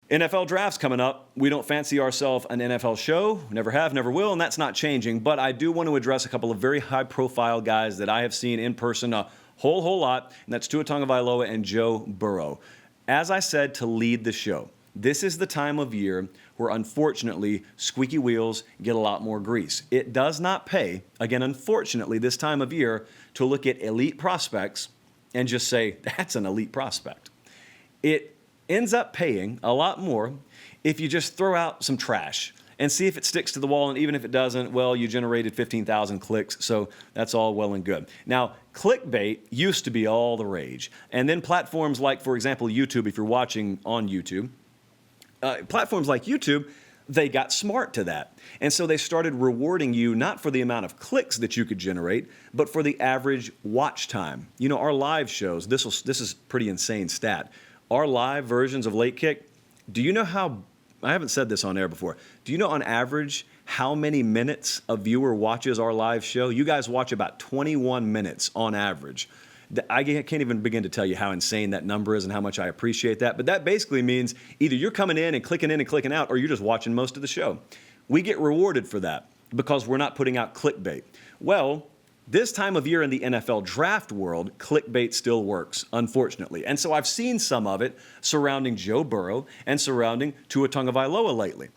NFL draft's coming up. We don't fancy ourselves an NFL show. Never have, never will, and that's not changing. But I do want to address a couple of very high-profile guys that I have seen in person a whole lot, and that's Tua Tagovailoa and Joe Burrow. As I said to lead the show, this is the time of year where, unfortunately, squeaky wheels get a lot more grease. It does not pay, again, unfortunately, this time of year, to look at elite prospects and just say, that's an elite prospect. It ends up paying a lot more if you just throw out some trash and see if it sticks to the wall. And even if it doesn't, well, you generated 15,000 clicks, so that's all well and good. Now, clickbait used to be all the rage. And then platforms like, for example, YouTube, if you're watching on YouTube, platforms like YouTube, they got smart to that. And so they started rewarding you not for the amount of clicks that you could generate, but for the average watch time. You know, our live shows, this is pretty insane stat. Our live versions of Late Kick, do you know how, I haven't said this on air before, do you know on average how many minutes a viewer watches our live show? You guys watch about 21 minutes on average. I can't even begin to tell you how insane that number is and how much I appreciate that. But that basically means either you're coming in and clicking out, or you're just watching most of the show. We get rewarded for that because we're not putting out clickbait. Well, this time of year in the NFL draft world, clickbait still works, unfortunately. And so I've seen some of it surrounding Joe Burrow and surrounding Tua Tagovailoa lately.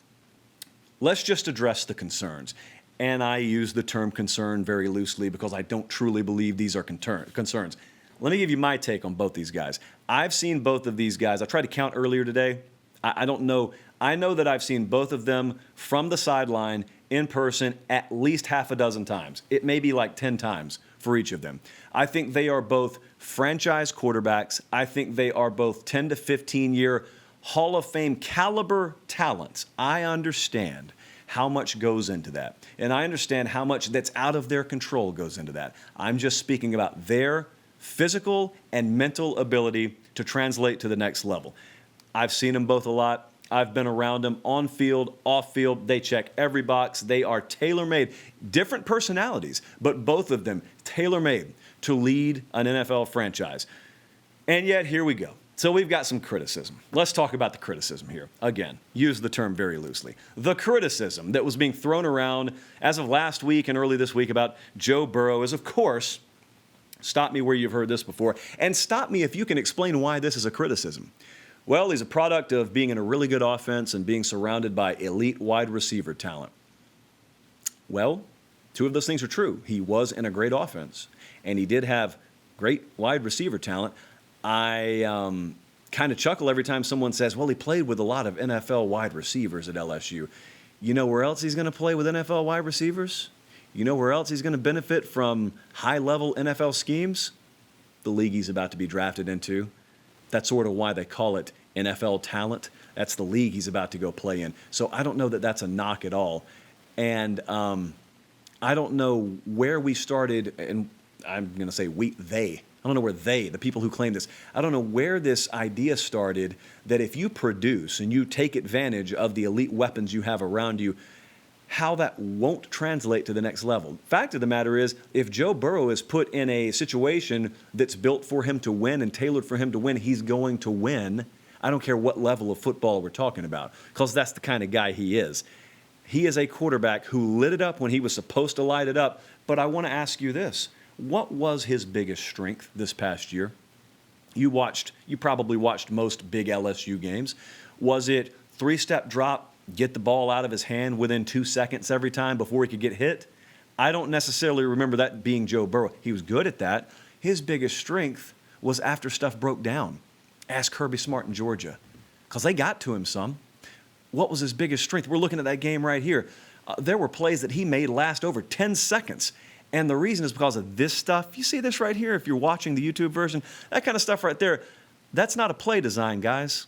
Let's just address the concerns. And I use the term concern very loosely because I don't truly believe these are concerns. Let me give you my take on both these guys. I've seen both of these guys. I tried to count earlier today. I don't know. I know that I've seen both of them from the sideline in person at least half a dozen times. It may be like 10 times for each of them. I think they are both franchise quarterbacks. I think they are both 10 to 15-year Hall of Fame caliber talents. I understand how much goes into that. And I understand how much that's out of their control goes into that. I'm just speaking about their physical and mental ability to translate to the next level. I've seen them both a lot. I've been around them on field, off field. They check every box. They are tailor-made. Different personalities, but both of them tailor-made to lead an NFL franchise. And yet, here we go. So we've got some criticism. Let's talk about the criticism here. Again, use the term very loosely. The criticism that was being thrown around as of last week and early this week about Joe Burrow is, of course, stop me where you've heard this before, and stop me if you can explain why this is a criticism. Well, he's a product of being in a really good offense and being surrounded by elite wide receiver talent. Well, two of those things are true. He was in a great offense, and he did have great wide receiver talent. I kind of chuckle every time someone says, well, he played with a lot of NFL wide receivers at LSU. You know where else he's going to play with NFL wide receivers? You know where else he's going to benefit from high-level NFL schemes? The league he's about to be drafted into. That's sort of why they call it NFL talent. That's the league he's about to go play in. So I don't know that that's a knock at all. And I don't know where we started, and I'm going to say they. I don't know where the people who claim this, I don't know where this idea started that if you produce and you take advantage of the elite weapons you have around you, how that won't translate to the next level. Fact of the matter is, if Joe Burrow is put in a situation that's built for him to win and tailored for him to win, he's going to win. I don't care what level of football we're talking about, because that's the kind of guy he is. He is a quarterback who lit it up when he was supposed to light it up. But I want to ask you this. What was his biggest strength this past year? You probably watched most big LSU games. Was it three-step drop, get the ball out of his hand within 2 seconds every time before he could get hit? I don't necessarily remember that being Joe Burrow. He was good at that. His biggest strength was after stuff broke down. Ask Kirby Smart in Georgia, because they got to him some. What was his biggest strength? We're looking at that game right here. There were plays that he made last over 10 seconds. And the reason is because of this stuff. You see this right here if you're watching the YouTube version. That kind of stuff right there, that's not a play design, guys.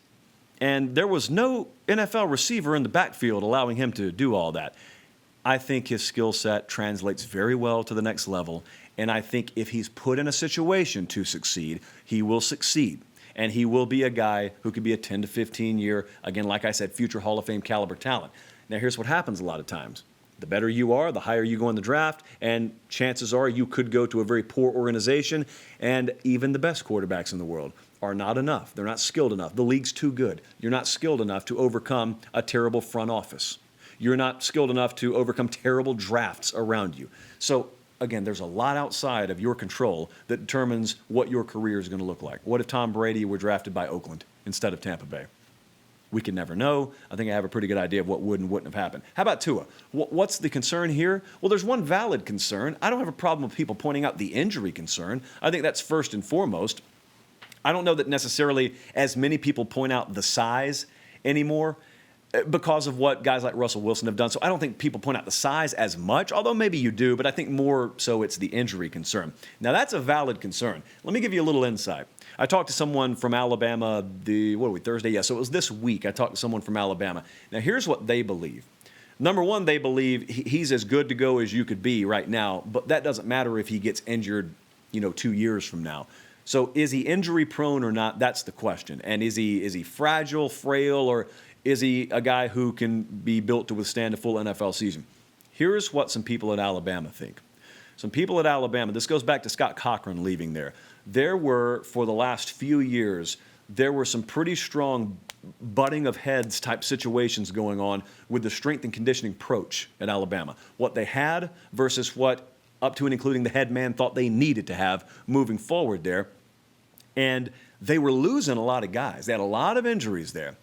And there was no NFL receiver in the backfield allowing him to do all that. I think his skill set translates very well to the next level. And I think if he's put in a situation to succeed, he will succeed. And he will be a guy who could be a 10 to 15 year, again, like I said, future Hall of Fame caliber talent. Now, here's what happens a lot of times. The better you are, the higher you go in the draft, and chances are you could go to a very poor organization, and even the best quarterbacks in the world are not enough. They're not skilled enough. The league's too good. You're not skilled enough to overcome a terrible front office. You're not skilled enough to overcome terrible drafts around you. So, again, there's a lot outside of your control that determines what your career is going to look like. What if Tom Brady were drafted by Oakland instead of Tampa Bay? We can never know. I think I have a pretty good idea of what would and wouldn't have happened. How about Tua? What's the concern here? Well, there's one valid concern. I don't have a problem with people pointing out the injury concern. I think that's first and foremost. I don't know that necessarily as many people point out the size anymore because of what guys like Russell Wilson have done. So I don't think people point out the size as much, although maybe you do, but I think more so it's the injury concern. Now, that's a valid concern. Let me give you a little insight. I talked to someone from Alabama Thursday? Yeah, so it was this week. I talked to someone from Alabama. Now, here's what they believe. Number one, they believe he's as good to go as you could be right now, but that doesn't matter if he gets injured, 2 years from now. So is he injury prone or not? That's the question. And is he fragile, frail, or is he a guy who can be built to withstand a full NFL season? Here's what some people at Alabama think. Some people at Alabama, this goes back to Scott Cochran leaving there. There were, for the last few years, there were some pretty strong butting of heads type situations going on with the strength and conditioning approach at Alabama. What they had versus what, up to and including the head man, thought they needed to have moving forward there. And they were losing a lot of guys. They had a lot of injuries there.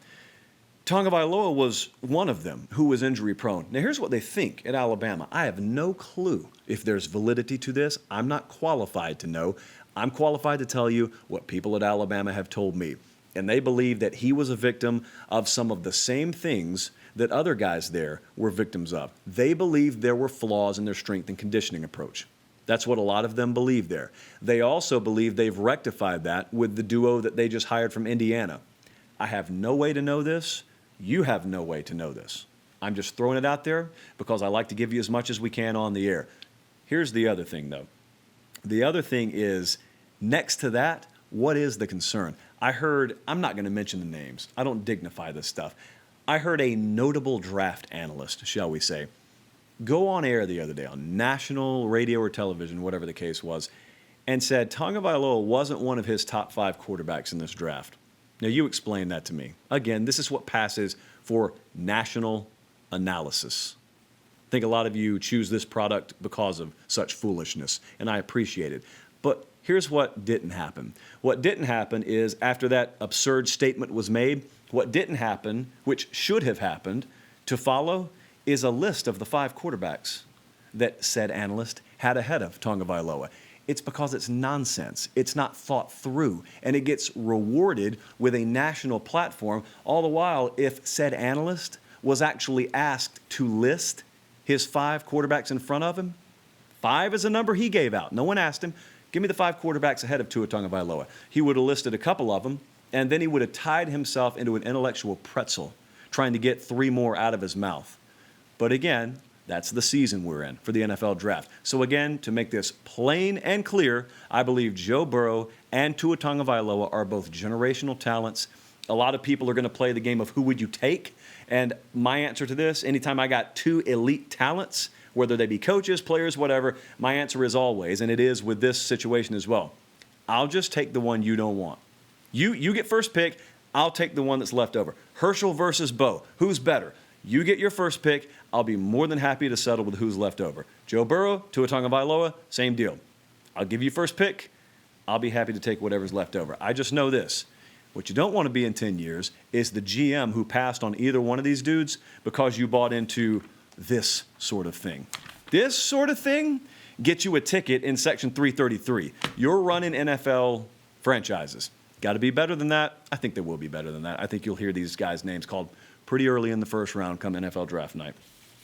Tagovailoa was one of them who was injury prone. Now, here's what they think at Alabama. I have no clue if there's validity to this. I'm not qualified to know. I'm qualified to tell you what people at Alabama have told me. And they believe that he was a victim of some of the same things that other guys there were victims of. They believe there were flaws in their strength and conditioning approach. That's what a lot of them believe there. They also believe they've rectified that with the duo that they just hired from Indiana. I have no way to know this. You have no way to know this. I'm just throwing it out there because I like to give you as much as we can on the air. Here's the other thing, though. The other thing is, next to that, what is the concern? I heard, I'm not going to mention the names. I don't dignify this stuff. I heard a notable draft analyst, shall we say, go on air the other day on national radio or television, whatever the case was, and said Tagovailoa wasn't one of his top 5 quarterbacks in this draft. Now, you explain that to me. Again, this is what passes for national analysis. I think a lot of you choose this product because of such foolishness, and I appreciate it. But here's what didn't happen. What didn't happen is, after that absurd statement was made, what didn't happen, which should have happened, to follow, is a list of the 5 quarterbacks that said analyst had ahead of Tagovailoa. It's because it's nonsense. It's not thought through, and it gets rewarded with a national platform. All the while, if said analyst was actually asked to list his 5 quarterbacks in front of him, 5 is a number he gave out. No one asked him, give me the 5 quarterbacks ahead of Tua Tagovailoa. He would have listed a couple of them, and then he would have tied himself into an intellectual pretzel, trying to get 3 more out of his mouth. But again, that's the season we're in for the NFL draft. So again, to make this plain and clear, I believe Joe Burrow and Tua Tagovailoa are both generational talents. A lot of people are going to play the game of who would you take? And my answer to this, anytime I got 2 elite talents, whether they be coaches, players, whatever, my answer is always, and it is with this situation as well, I'll just take the one you don't want. You get first pick, I'll take the one that's left over. Herschel versus Bo, who's better? You get your first pick, I'll be more than happy to settle with who's left over. Joe Burrow, Tua Tagovailoa, same deal. I'll give you first pick, I'll be happy to take whatever's left over. I just know this. What you don't want to be in 10 years is the GM who passed on either one of these dudes because you bought into this sort of thing. This sort of thing gets you a ticket in Section 333. You're running NFL franchises. Got to be better than that? I think they will be better than that. I think you'll hear these guys' names called pretty early in the first round come NFL draft night.